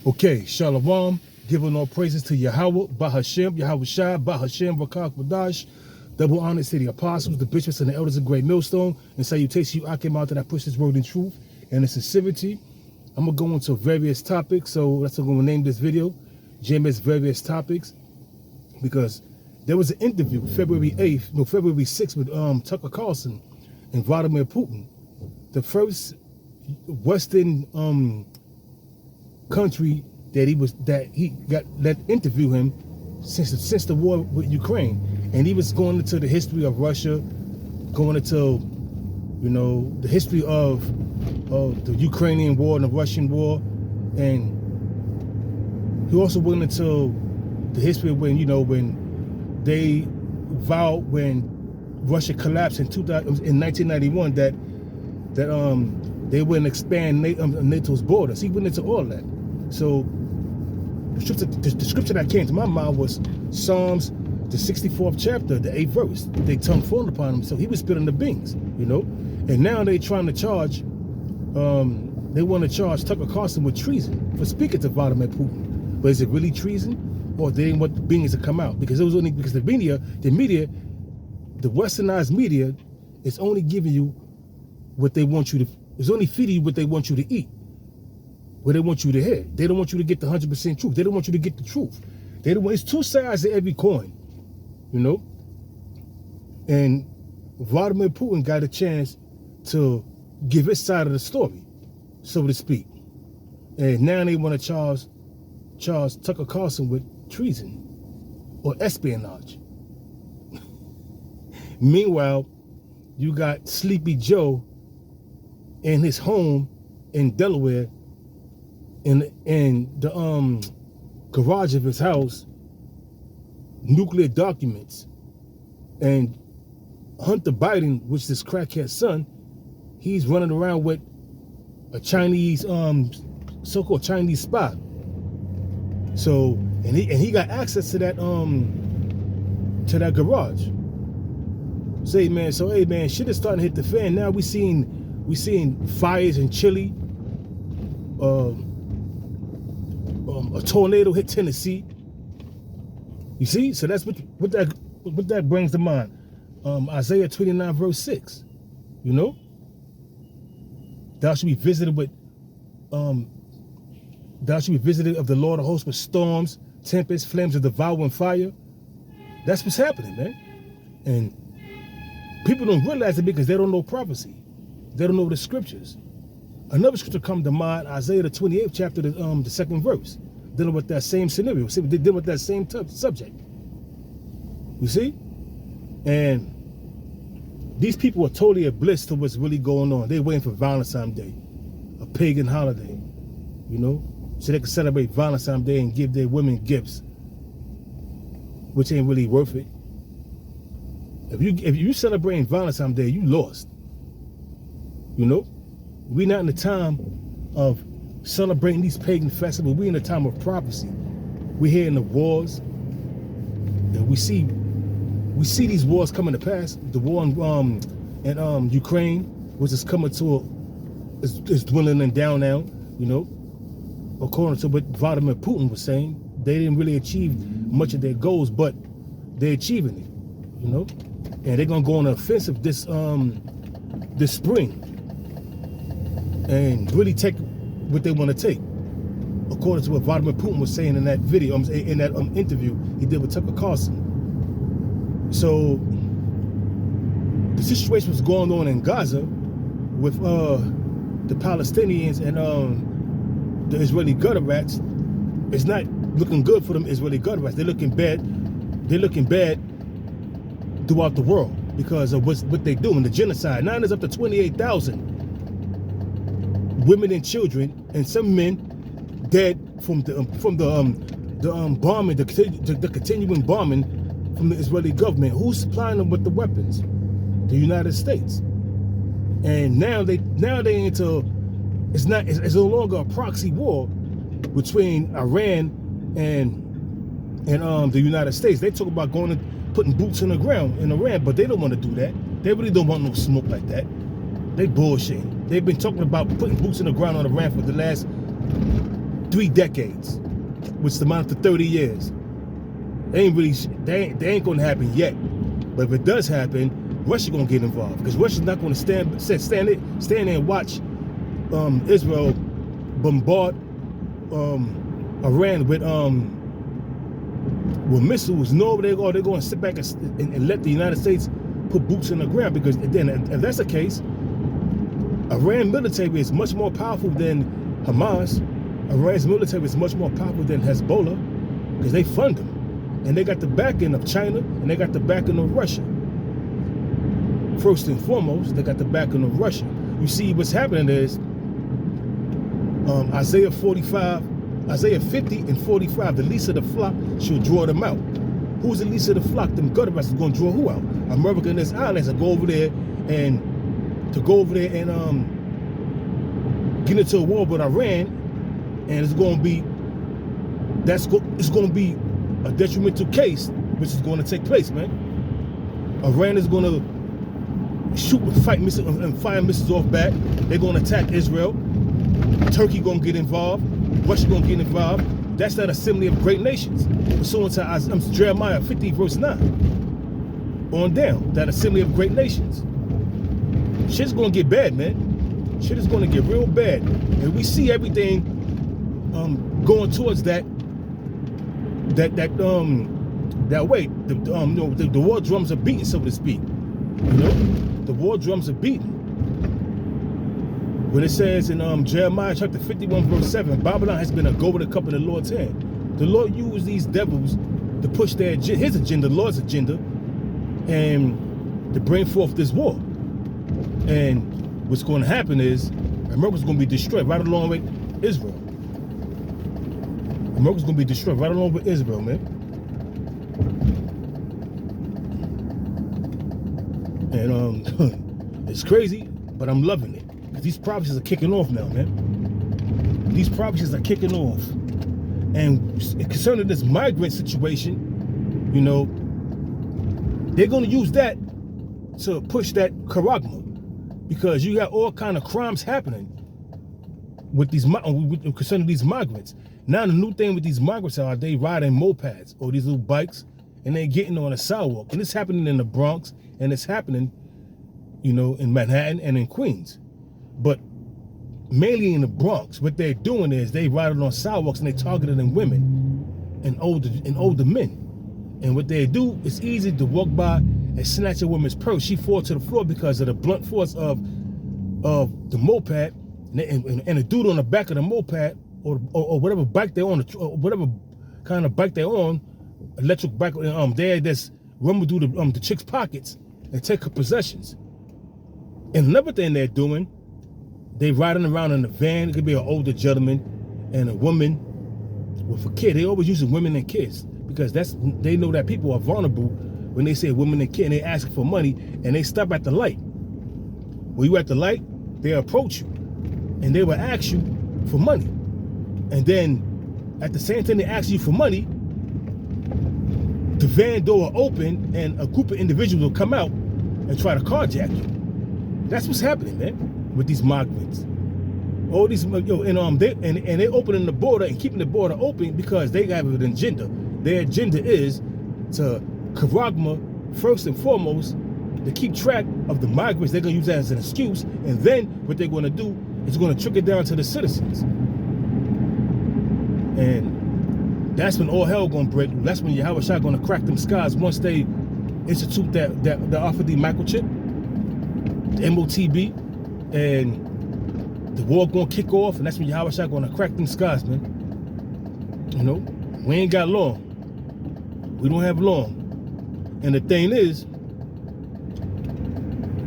Okay, Shalom, giving all praises to Yahweh, Bahashem, Yahweh Shai, Bahashem, Rakak Badash. Double honors to the apostles, the bishops, and the elders of Great Millstone. And salutation you, I came out that I push this word in truth and in sincerity. I'm going to go into various topics, so that's what I'm going to name this video, Gms Various Topics, because there was an interview February 6th with Tucker Carlson and Vladimir Putin, the first Western country that he got let interview him since the war with Ukraine, and he was going into the history of Russia, going into the history of the Ukrainian war and the Russian war, and he also went into the history of when they vowed, when Russia collapsed in 1991, that they wouldn't expand NATO's borders. He went into all of that. So the scripture that came to my mind was Psalms, the 64th chapter, the 8th verse. They tongue fallen upon him, so he was spitting the beans, And now they trying to charge, they want to charge Tucker Carlson with treason for speaking to Vladimir Putin. But is it really treason, or they didn't want the beans to come out? Because it was only because the media, the westernized media, is only giving you what they want you to. It's only feeding you what they want you to eat, what they want you to hear. They don't want you to get the 100% truth. They don't want you to get the truth. It's two sides to every coin, And Vladimir Putin got a chance to give his side of the story, so to speak. And now they want to charge Tucker Carlson with treason or espionage. Meanwhile, you got Sleepy Joe in his home in Delaware, in the garage of his house, nuclear documents, and Hunter Biden, which is his crackhead son, he's running around with a Chinese so-called Chinese spy. So and he got access to that garage. Say man, shit is starting to hit the fan. Now we seeing fires in Chile. A tornado hit Tennessee. You see? So that's what that brings to mind. Isaiah 29 verse 6. Thou shalt be visited of the Lord of hosts with storms, tempests, flames of devouring fire. That's what's happening, man. And people don't realize it because they don't know prophecy. They don't know the scriptures. Another scripture comes to mind, Isaiah the 28th chapter, the 2nd verse, dealing with that same scenario. See, they deal with that same subject. You see? And these people are totally oblivious to what's really going on. They're waiting for Valentine's Day, a pagan holiday, so they can celebrate Valentine's Day and give their women gifts, which ain't really worth it. If you celebrating Valentine's Day, you lost. We're not in the time of celebrating these pagan festivals. We're in the time of prophecy. We're hearing the wars, and we see these wars coming to pass. The war in Ukraine, which is coming to is dwindling down now. According to what Vladimir Putin was saying, they didn't really achieve much of their goals, but they're achieving it. And they're gonna go on an offensive this spring and really take what they want to take, according to what Vladimir Putin was saying in that video, in that interview he did with Tucker Carlson. So the situation was going on in Gaza with the Palestinians and the Israeli gutter rats. It's not looking good for them Israeli gutter rats. They're looking bad. They're looking bad throughout the world because of what they're doing, the genocide. Now there's up to 28,000 women and children and some men dead from the bombing, the continuing bombing from the Israeli government. Who's supplying them with the weapons? The United States. And now they into it's no longer a proxy war between Iran and the United States. They talk about going and putting boots on the ground in Iran, but they don't want to do that. They really don't want no smoke like that. They bullshitting. They've been talking about putting boots in the ground on Iran for the last 3 decades, which amounts to 30 years. They ain't gonna happen yet. But if it does happen, Russia gonna get involved, because Russia's not gonna stand there and watch Israel bombard Iran with missiles. No, they're going to sit back and let the United States put boots on the ground, because then, if that's the case, Iran military is much more powerful than Hamas. Iran's military is much more powerful than Hezbollah, because they fund them. And they got the backing of China, and they got the backing of Russia. First and foremost, they got the backing of Russia. You see, what's happening is Isaiah 50 and 45, the least of the flock shall draw them out. Who's the least of the flock? Them gutter rats is going to draw who out? America and its allies to go over there and get into a war with Iran, and it's going to be a detrimental case, which is going to take place, man. Iran is going to shoot and fire missiles off back. They're going to attack Israel. Turkey going to get involved. Russia going to get involved. That's that assembly of great nations. Pursuant to Jeremiah 50 verse 9. On down, that assembly of great nations. Shit's going to get bad, man. Shit is going to get real bad. And we see everything going towards that way. The war drums are beating, so to speak. The war drums are beating. When it says in Jeremiah chapter 51 verse 7, Babylon has been a golden cup in the Lord's hand. The Lord used these devils to push his agenda, the Lord's agenda, and to bring forth this war. And what's going to happen is America's going to be destroyed right along with Israel. America's going to be destroyed right along with Israel, man. And it's crazy, but I'm loving it. These prophecies are kicking off now, man. These prophecies are kicking off. And concerning this migrant situation, they're going to use that to push that charagma, because you got all kind of crimes happening with concerning these migrants. Now the new thing with these migrants are they riding mopeds or these little bikes, and they're getting on a sidewalk. And it's happening in the Bronx, and it's happening, in Manhattan and in Queens. But mainly in the Bronx, what they're doing is they riding on sidewalks and they targeting women and older men. And what they do, it's easy to walk by and snatch a woman's purse. She falls to the floor because of the blunt force of the moped, and the dude on the back of the moped or whatever bike they're on, or whatever kind of bike they're on, electric bike. They just rumble through the chick's pockets and take her possessions. And another thing they're doing, they riding around in a van. It could be an older gentleman and a woman with a kid. They always using women and kids because they know that people are vulnerable when they say women and kid, and they ask for money, and they stop at the light. When you at the light, they approach you and they will ask you for money. And then at the same time they ask you for money, the van door will open and a group of individuals will come out and try to carjack you. That's what's happening, man, with these migrants. All these, and they're opening the border and keeping the border open because they have an agenda. Their agenda is to charagma, first and foremost, to keep track of the migrants. They're going to use that as an excuse, and then what they're going to do is going to trickle down to the citizens. And that's when all hell going to break. That's when Yahweh Shah going to crack them skies once they institute that RFID microchip, the MOTB, and the war going to kick off, and that's when Yahweh Shah going to crack them skies, man. We ain't got long. We don't have long. And the thing is,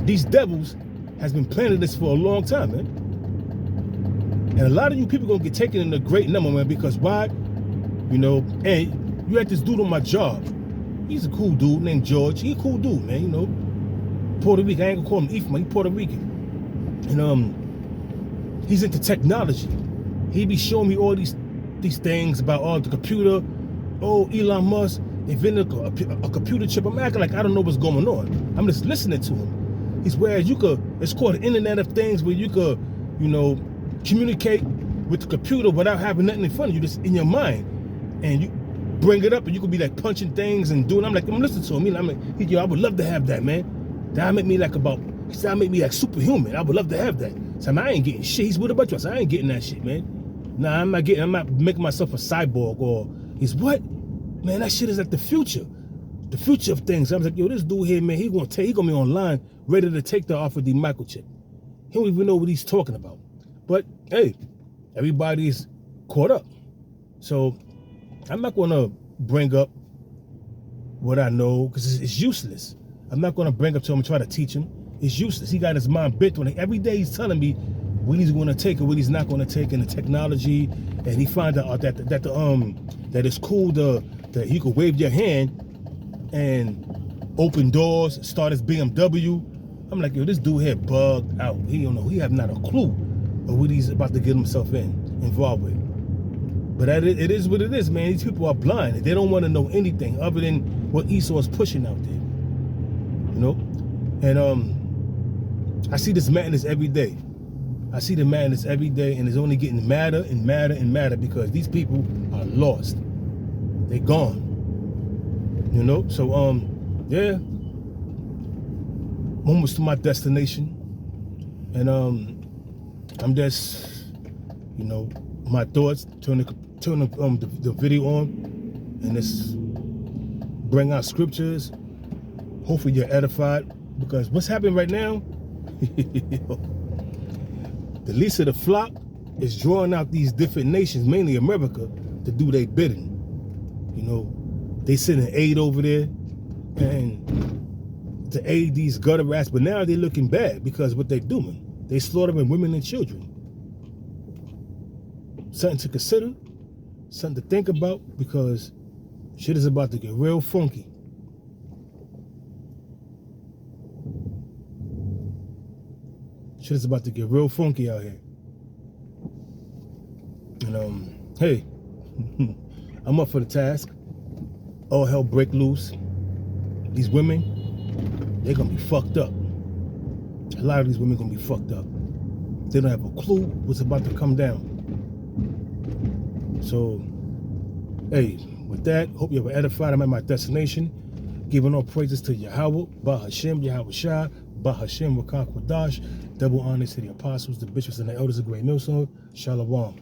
these devils has been planning this for a long time, man. And a lot of you people gonna get taken in a great number, man, because why? And you had this dude on my job. He's a cool dude named George. He a cool dude, man, Puerto Rican. I ain't gonna call him Ephraim, he's Puerto Rican. And he's into technology. He be showing me all these things about the computer. Oh, Elon Musk invented a computer chip. I'm acting like I don't know what's going on. I'm just listening to him. It's where it's called the Internet of Things, where you could, communicate with the computer without having nothing in front of you, just in your mind, and you bring it up, and you could be like punching things and doing. I'm like, I'm listening to him. I'm like, yo, I would love to have that, man. That'll make me like he said, make me like superhuman. I would love to have that. So I ain't getting shit. He's with a bunch of us. I ain't getting that shit, man. Nah, I'm not making myself a cyborg or he's what? Man, that shit is like the future. The future of things. I was like, yo, this dude here, man, he gonna be online ready to take the off of the microchip. He don't even know what he's talking about. But hey, everybody's caught up. So I'm not gonna bring up what I know because it's useless. I'm not gonna bring up to him and try to teach him. It's useless. He got his mind bent on it. Every day he's telling me what he's gonna take and what he's not gonna take in the technology, and he find out that it's cool that he could wave your hand and open doors, start his BMW. I'm like, yo, this dude here bugged out. He don't know. He have not a clue of what he's about to get himself involved with. But it is what it is, man. These people are blind. They don't want to know anything other than what Esau is pushing out there. You know? And I see this madness every day. I see the madness every day, and it's only getting madder and madder and madder because these people are lost. They're gone. You know? So, yeah. Almost to my destination. And I'm just, you know, my thoughts, turn the video on and just bring out scriptures. Hopefully you're edified, because what's happening right now, the least of the flock is drawing out these different nations, mainly America, to do their bidding. You know, they sending aid over there and to aid these gutter rats, but now they're looking bad because what they're doing. They slaughtering women and children. Something to consider, something to think about, because shit is about to get real funky. Shit is about to get real funky out here. And hey, I'm up for the task. All hell break loose. These women, they're gonna be fucked up. A lot of these women gonna be fucked up. They don't have a clue what's about to come down. So, hey, with that, hope you were edified. I'm at my destination, giving all praises to Yahweh, Bah Hashem, Yahweh Shah, Bah Hashem, Wakak Wadash. Double honors to the apostles, the bishops, and the elders of Great Millstone. Shalom.